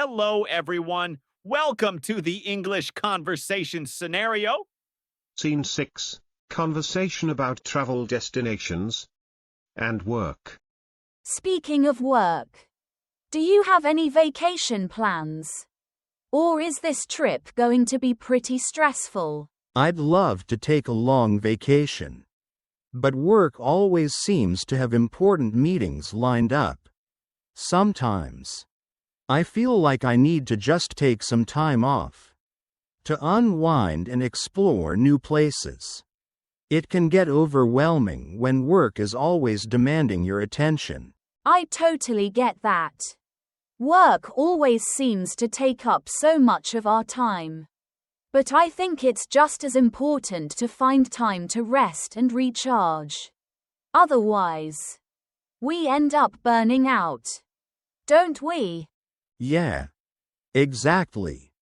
Hello, everyone. Welcome to the English conversation scenario. Scene 6. Conversation about travel destinations and work. Speaking of work, do you have any vacation plans? Or is this trip going to be pretty stressful? I'd love to take a long vacation. But work always seems to have important meetings lined up. Sometimes I feel like I need to just take some time off to unwind and explore new places. It can get overwhelming when work is always demanding your attention. I totally get that. Work always seems to take up so much of our time. But I think it's just as important to find time to rest and recharge. Otherwise, we end up burning out. Don't we? Yeah. Exactly.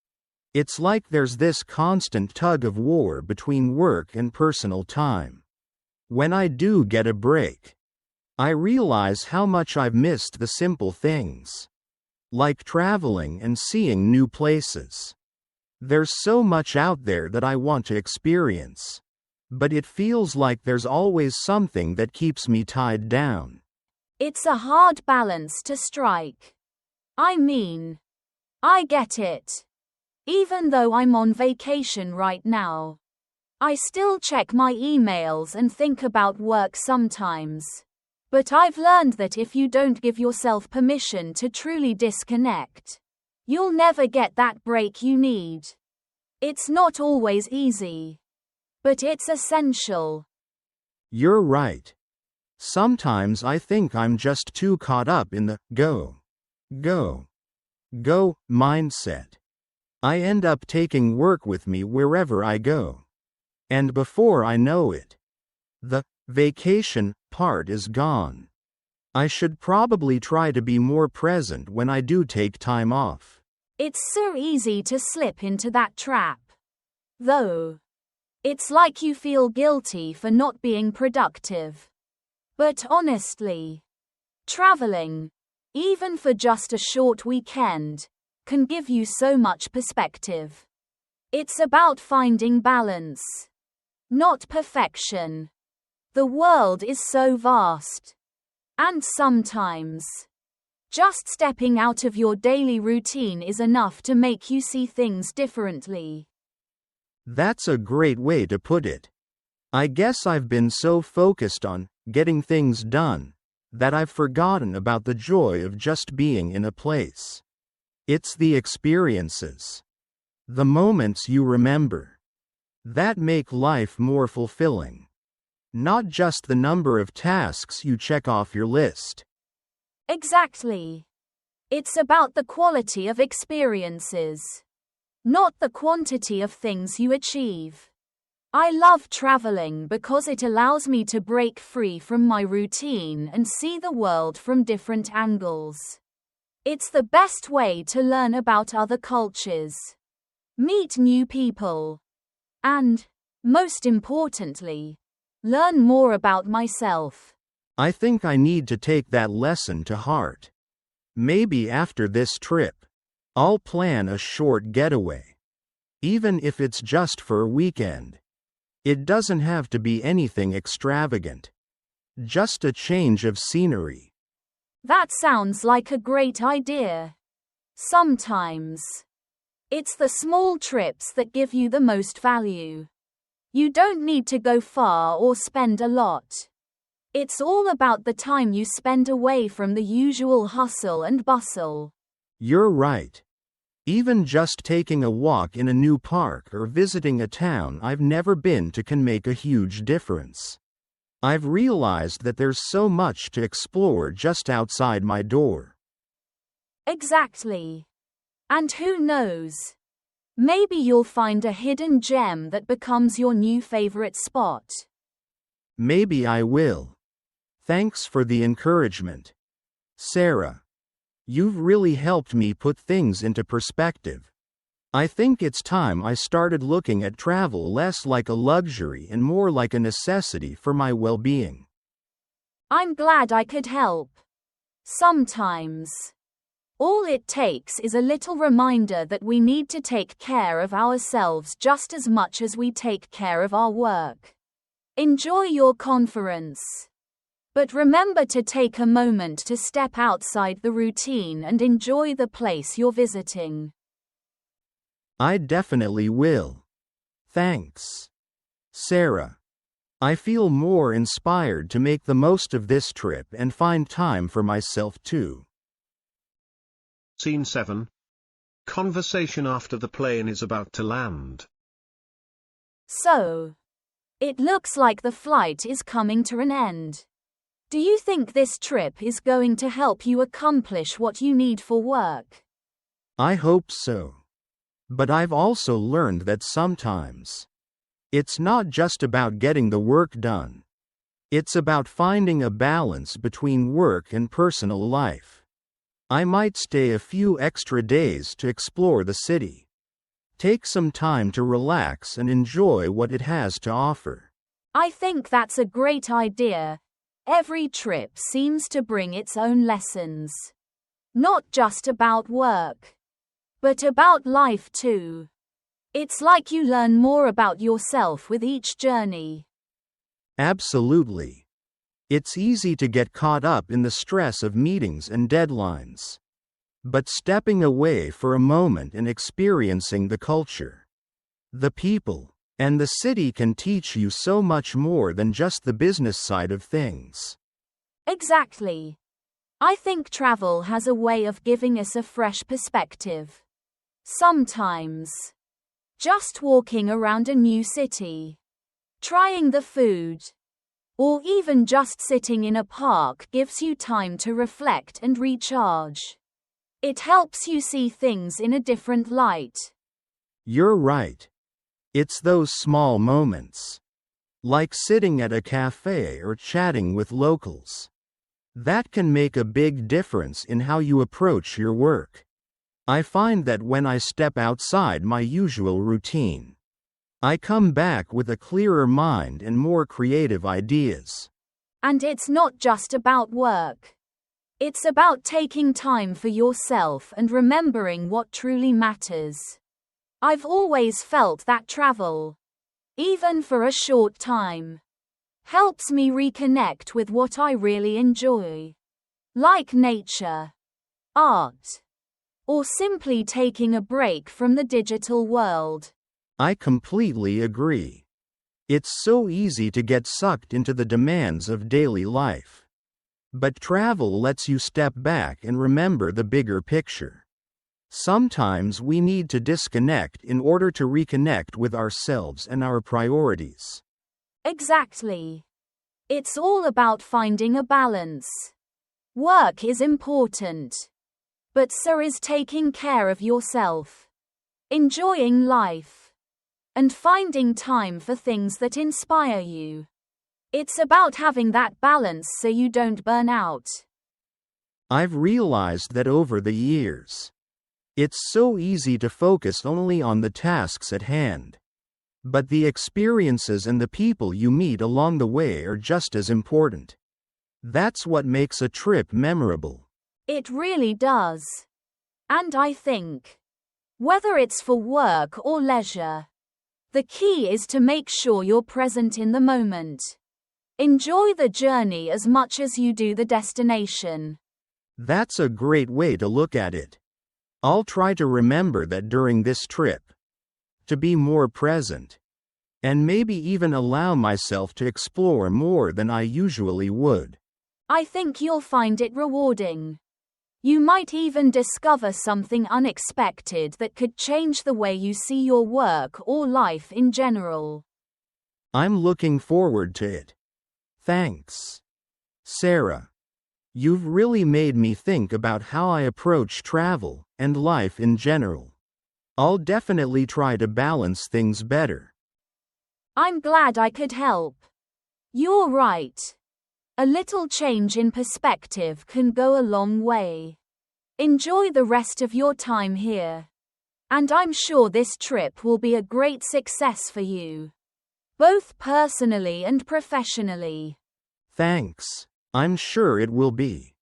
It's like there's this constant tug of war between work and personal time. When I do get a break, I realize how much I've missed the simple things, like traveling and seeing new places. There's so much out there that I want to experience, but it feels like there's always something that keeps me tied down. It's a hard balance to strike. I mean, I get it. Even though I'm on vacation right now, I still check my emails and think about work sometimes. But I've learned that if you don't give yourself permission to truly disconnect, you'll never get that break you need. It's not always easy, but it's essential. You're right. Sometimes I think I'm just too caught up in the go mindset. I end up taking work with me wherever I go. And before I know it, the vacation part is gone. I should probably try to be more present when I do take time off. It's so easy to slip into that trap. Though, it's like you feel guilty for not being productive. But honestly, traveling, even for just a short weekend, can give you so much perspective. It's about finding balance, not perfection. The world is so vast. And sometimes, just stepping out of your daily routine is enough to make you see things differently. That's a great way to put it. I guess I've been so focused on getting things done that I've forgotten about the joy of just being in a place. It's the experiences, the moments you remember, that make life more fulfilling. Not just the number of tasks you check off your list. Exactly. It's about the quality of experiences, not the quantity of things you achieve. I love traveling because it allows me to break free from my routine and see the world from different angles. It's the best way to learn about other cultures, meet new people, and, most importantly, learn more about myself. I think I need to take that lesson to heart. Maybe after this trip, I'll plan a short getaway. Even if it's just for a weekend. It doesn't have to be anything extravagant. Just a change of scenery. That sounds like a great idea. Sometimes, it's the small trips that give you the most value. You don't need to go far or spend a lot. It's all about the time you spend away from the usual hustle and bustle. You're right. Even just taking a walk in a new park or visiting a town I've never been to can make a huge difference. I've realized that there's so much to explore just outside my door. Exactly. And who knows? Maybe you'll find a hidden gem that becomes your new favorite spot. Maybe I will. Thanks for the encouragement, Sarah. You've really helped me put things into perspective. I think it's time I started looking at travel less like a luxury and more like a necessity for my well-being. I'm glad I could help. Sometimes, All it takes is a little reminder that we need to take care of ourselves just as much as we take care of our work. Enjoy your conference. But remember to take a moment to step outside the routine and enjoy the place you're visiting. I definitely will. Thanks, Sarah. I feel more inspired to make the most of this trip and find time for myself too. Scene 7. Conversation after the plane is about to land. So, it looks like the flight is coming to an end. Do you think this trip is going to help you accomplish what you need for work? I hope so. But I've also learned that sometimes it's not just about getting the work done. It's about finding a balance between work and personal life. I might stay a few extra days to explore the city. Take some time to relax and enjoy what it has to offer. I think that's a great idea. Every trip seems to bring its own lessons. Not just about work, but about life too. It's like you learn more about yourself with each journey. Absolutely. It's easy to get caught up in the stress of meetings and deadlines. But stepping away for a moment and experiencing the culture, the people, and the city can teach you so much more than just the business side of things. Exactly. I think travel has a way of giving us a fresh perspective. Sometimes, just walking around a new city, trying the food, or even just sitting in a park gives you time to reflect and recharge. It helps you see things in a different light. You're right. It's those small moments, like sitting at a cafe or chatting with locals, that can make a big difference in how you approach your work. I find that when I step outside my usual routine, I come back with a clearer mind and more creative ideas. And it's not just about work. It's about taking time for yourself and remembering what truly matters. I've always felt that travel, even for a short time, helps me reconnect with what I really enjoy, like nature, art, or simply taking a break from the digital world. I completely agree. It's so easy to get sucked into the demands of daily life. But travel lets you step back and remember the bigger picture. Sometimes we need to disconnect in order to reconnect with ourselves and our priorities. Exactly. It's all about finding a balance. Work is important, but so is taking care of yourself, enjoying life, and finding time for things that inspire you. It's about having that balance so you don't burn out. I've realized that over the years, it's so easy to focus only on the tasks at hand. But the experiences and the people you meet along the way are just as important. That's what makes a trip memorable. It really does. And I think, whether it's for work or leisure, the key is to make sure you're present in the moment. Enjoy the journey as much as you do the destination. That's a great way to look at it. I'll try to remember that during this trip. To be more present. And maybe even allow myself to explore more than I usually would. I think you'll find it rewarding. You might even discover something unexpected that could change the way you see your work or life in general. I'm looking forward to it. Thanks, Sarah. You've really made me think about how I approach travel and life in general. I'll definitely try to balance things better. I'm glad I could help. You're right. A little change in perspective can go a long way. Enjoy the rest of your time here. And I'm sure this trip will be a great success for you, both personally and professionally. Thanks. I'm sure it will be.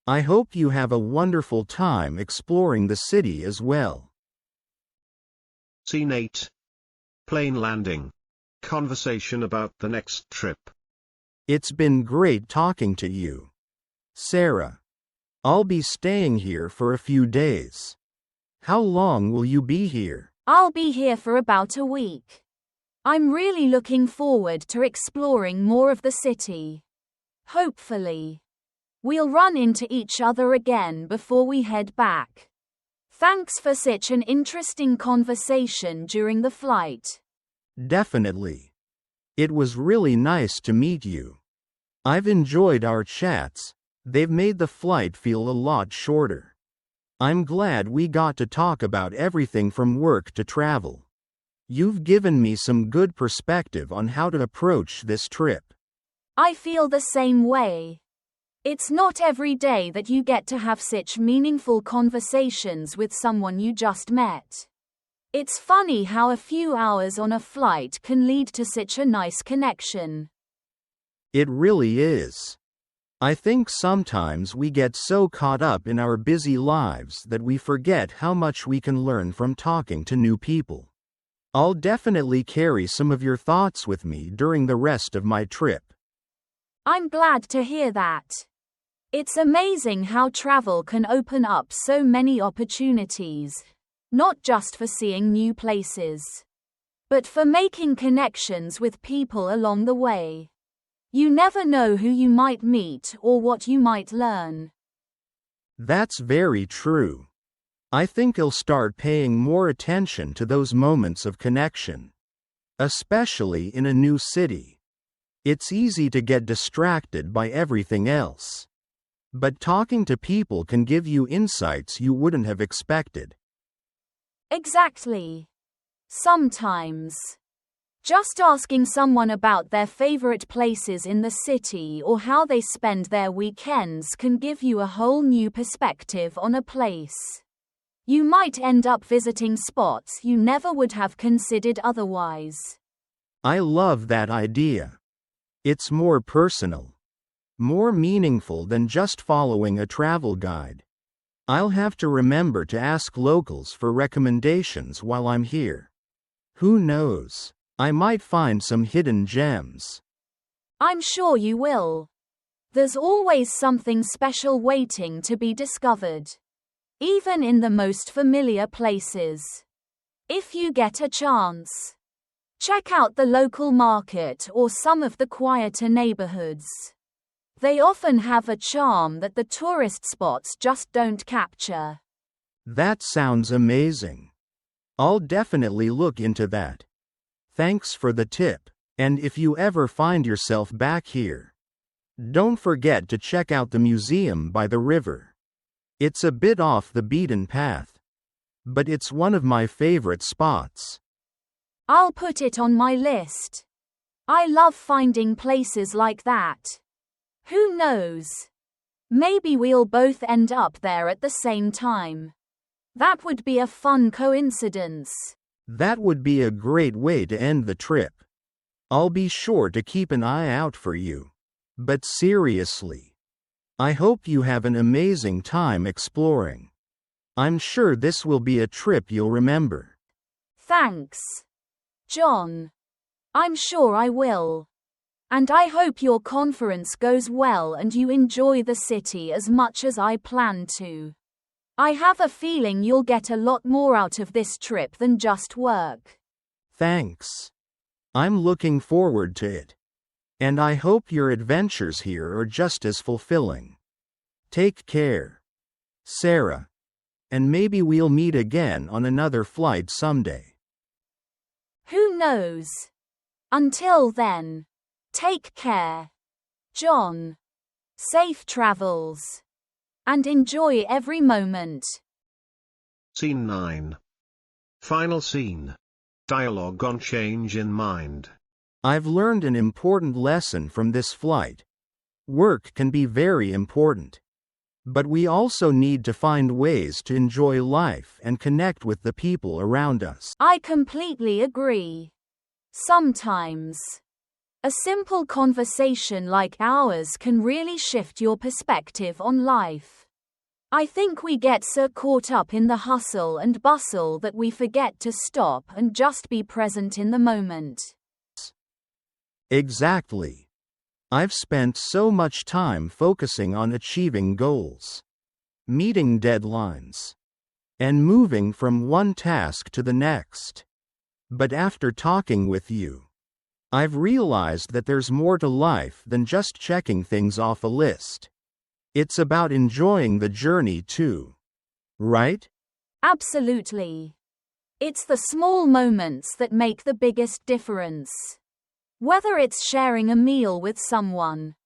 I hope you have a wonderful time exploring the city as well. Scene 8. Plane landing. Conversation about the next trip. It's been great talking to you, Sarah. I'll be staying here for a few days. How long will you be here? I'll be here for about a week. I'm really looking forward to exploring more of the city. Hopefully, we'll run into each other again before we head back. Thanks for such an interesting conversation during the flight. Definitely. It was really nice to meet you. I've enjoyed our chats. They've made the flight feel a lot shorter. I'm glad we got to talk about everything from work to travel. You've given me some good perspective on how to approach this trip. I feel the same way. It's not every day that you get to have such meaningful conversations with someone you just met. It's funny how a few hours on a flight can lead to such a nice connection. It really is. I think sometimes we get so caught up in our busy lives that we forget how much we can learn from talking to new people. I'll definitely carry some of your thoughts with me during the rest of my trip. I'm glad to hear that. It's amazing how travel can open up so many opportunities, not just for seeing new places, but for making connections with people along the way. You never know who you might meet or what you might learn. That's very true. I think I'll start paying more attention to those moments of connection, especially in a new city. It's easy to get distracted by everything else. But talking to people can give you insights you wouldn't have expected. Exactly. Sometimes, just asking someone about their favorite places in the city or how they spend their weekends can give you a whole new perspective on a place. You might end up visiting spots you never would have considered otherwise. I love that idea. It's more personal, more meaningful than just following a travel guide. I'll have to remember to ask locals for recommendations while I'm here. Who knows? I might find some hidden gems. I'm sure you will. There's always something special waiting to be discovered, even in the most familiar places. If you get a chance, check out the local market or some of the quieter neighborhoods. They often have a charm that the tourist spots just don't capture. That sounds amazing. I'll definitely look into that. Thanks for the tip. And if you ever find yourself back here, don't forget to check out the museum by the river. It's a bit off the beaten path, but it's one of my favorite spots. I'll put it on my list. I love finding places like that. Who knows? Maybe we'll both end up there at the same time. That would be a fun coincidence. That would be a great way to end the trip. I'll be sure to keep an eye out for you. But seriously, I hope you have an amazing time exploring. I'm sure this will be a trip you'll remember. Thanks, John. I'm sure I will. And I hope your conference goes well and you enjoy the city as much as I plan to. I have a feeling you'll get a lot more out of this trip than just work. Thanks. I'm looking forward to it. And I hope your adventures here are just as fulfilling. Take care, Sarah. And maybe we'll meet again on another flight someday. Who knows? Until then, take care, John. Safe travels. And enjoy every moment. Scene 9. Final scene. Dialogue on change in mind. I've learned an important lesson from this flight. Work can be very important. But we also need to find ways to enjoy life and connect with the people around us. I completely agree. Sometimes, A simple conversation like ours can really shift your perspective on life. I think we get so caught up in the hustle and bustle that we forget to stop and just be present in the moment. Exactly. I've spent so much time focusing on achieving goals, meeting deadlines, and moving from one task to the next. But after talking with you, I've realized that there's more to life than just checking things off a list. It's about enjoying the journey too. Right? Absolutely. It's the small moments that make the biggest difference. Whether it's sharing a meal with someone,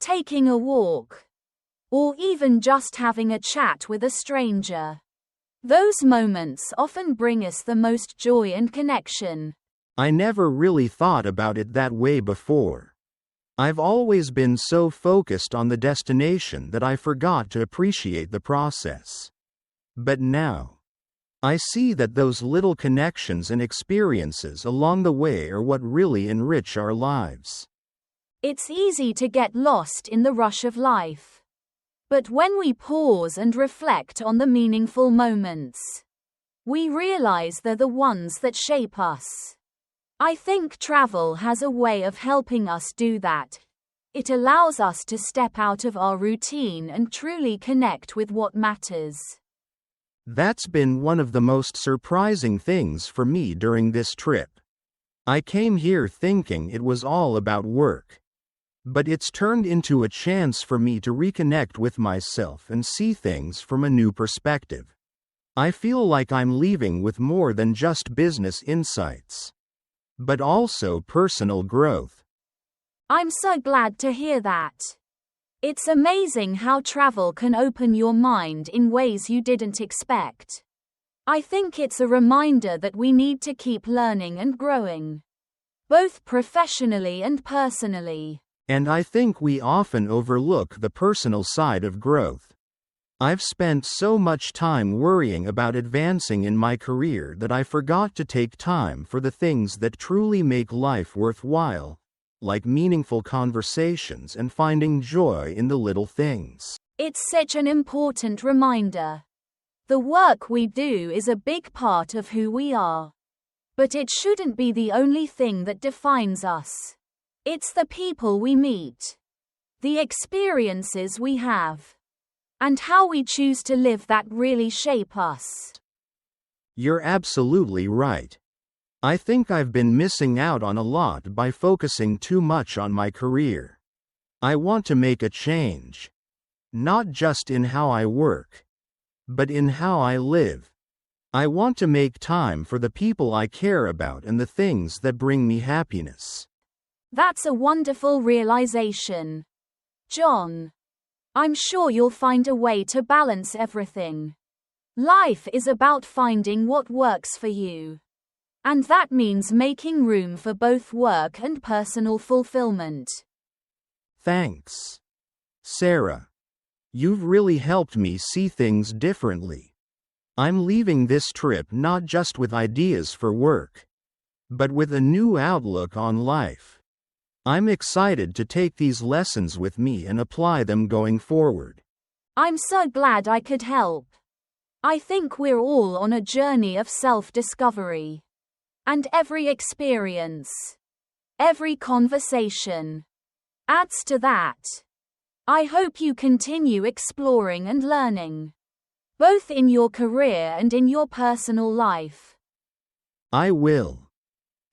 taking a walk, or even just having a chat with a stranger. Those moments often bring us the most joy and connection. I never really thought about it that way before. I've always been so focused on the destination that I forgot to appreciate the process. But now, I see that those little connections and experiences along the way are what really enrich our lives. It's easy to get lost in the rush of life. But when we pause and reflect on the meaningful moments, we realize they're the ones that shape us. I think travel has a way of helping us do that. It allows us to step out of our routine and truly connect with what matters. That's been one of the most surprising things for me during this trip. I came here thinking it was all about work. But it's turned into a chance for me to reconnect with myself and see things from a new perspective. I feel like I'm leaving with more than just business insights, but also personal growth. I'm so glad to hear that. It's amazing how travel can open your mind in ways you didn't expect. I think it's a reminder that we need to keep learning and growing, both professionally and personally. And I think we often overlook the personal side of growth. I've spent so much time worrying about advancing in my career that I forgot to take time for the things that truly make life worthwhile, like meaningful conversations and finding joy in the little things. It's such an important reminder. The work we do is a big part of who we are. But it shouldn't be the only thing that defines us. It's the people we meet, the experiences we have, and how we choose to live that really shape us. You're absolutely right. I think I've been missing out on a lot by focusing too much on my career. I want to make a change, not just in how I work, but in how I live. I want to make time for the people I care about and the things that bring me happiness. That's a wonderful realization, John. I'm sure you'll find a way to balance everything. Life is about finding what works for you. And that means making room for both work and personal fulfillment. Thanks, Sarah. You've really helped me see things differently. I'm leaving this trip not just with ideas for work, but with a new outlook on life. I'm excited to take these lessons with me and apply them going forward. I'm so glad I could help. I think we're all on a journey of self-discovery. And every experience, every conversation, adds to that. I hope you continue exploring and learning, both in your career and in your personal life. I will.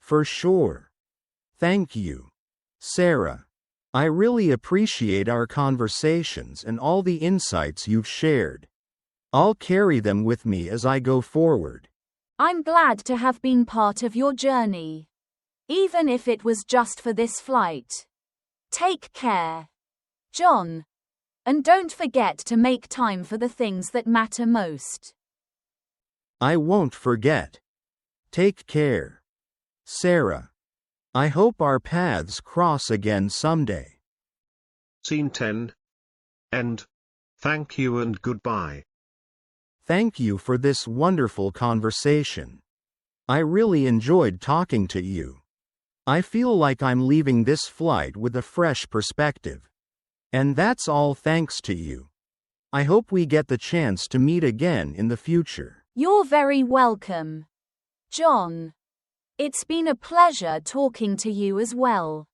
For sure. Thank you, Sarah. I really appreciate our conversations and all the insights you've shared. I'll carry them with me as I go forward. I'm glad to have been part of your journey, even if it was just for this flight. Take care, John. And don't forget to make time for the things that matter most. I won't forget. Take care, Sarah. I hope our paths cross again someday. Scene 10. End. Thank you and goodbye. Thank you for this wonderful conversation. I really enjoyed talking to you. I feel like I'm leaving this flight with a fresh perspective. And that's all thanks to you. I hope we get the chance to meet again in the future. You're very welcome, John. It's been a pleasure talking to you as well.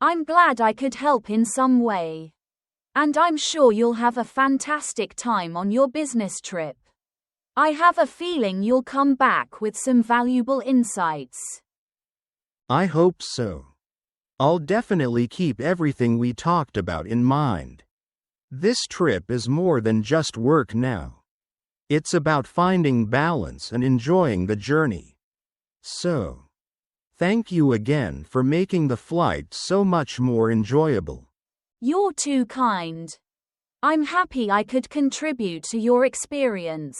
I'm glad I could help in some way. And I'm sure you'll have a fantastic time on your business trip. I have a feeling you'll come back with some valuable insights. I hope so. I'll definitely keep everything we talked about in mind. This trip is more than just work now. It's about finding balance and enjoying the journey. So, thank you again for making the flight so much more enjoyable. You're too kind. I'm happy I could contribute to your experience.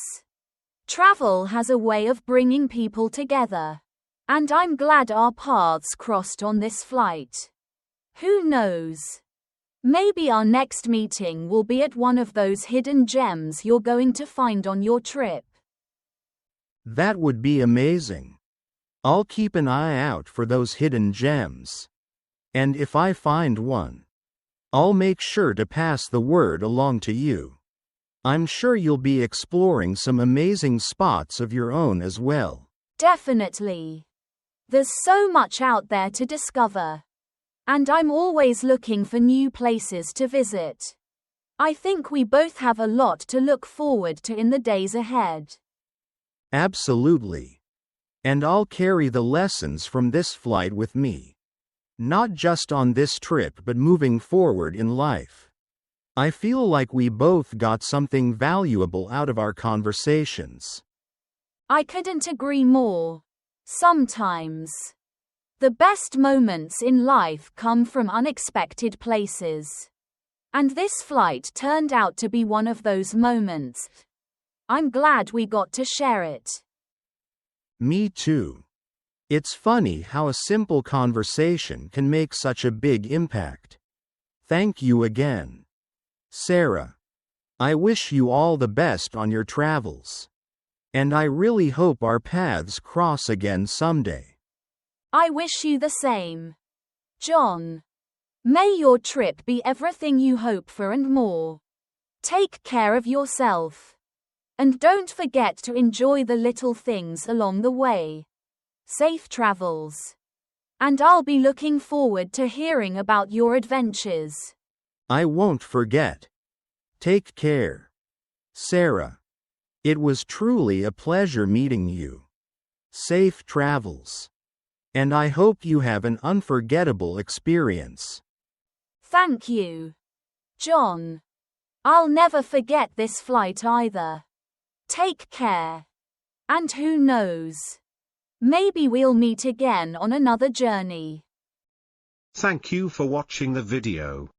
Travel has a way of bringing people together. And I'm glad our paths crossed on this flight. Who knows? Maybe our next meeting will be at one of those hidden gems you're going to find on your trip. That would be amazing. I'll keep an eye out for those hidden gems. And if I find one, I'll make sure to pass the word along to you. I'm sure you'll be exploring some amazing spots of your own as well. Definitely. There's so much out there to discover. And I'm always looking for new places to visit. I think we both have a lot to look forward to in the days ahead. Absolutely. And I'll carry the lessons from this flight with me. Not just on this trip but moving forward in life. I feel like we both got something valuable out of our conversations. I couldn't agree more. Sometimes, the best moments in life come from unexpected places. And this flight turned out to be one of those moments. I'm glad we got to share it. Me too. It's funny how a simple conversation can make such a big impact. Thank you again, Sarah. I wish you all the best on your travels. And I really hope our paths cross again someday. I wish you the same, John. May your trip be everything you hope for and more. Take care of yourself. And don't forget to enjoy the little things along the way. Safe travels. And I'll be looking forward to hearing about your adventures. I won't forget. Take care, Sarah. It was truly a pleasure meeting you. Safe travels. And I hope you have an unforgettable experience. Thank you, John. I'll never forget this flight either. Take care. And who knows? Maybe we'll meet again on another journey. Thank you for watching the video.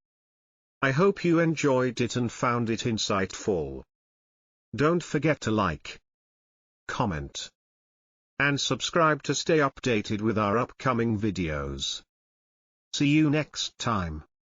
I hope you enjoyed it and found it insightful. Don't forget to like, comment, and subscribe to stay updated with our upcoming videos. See you next time.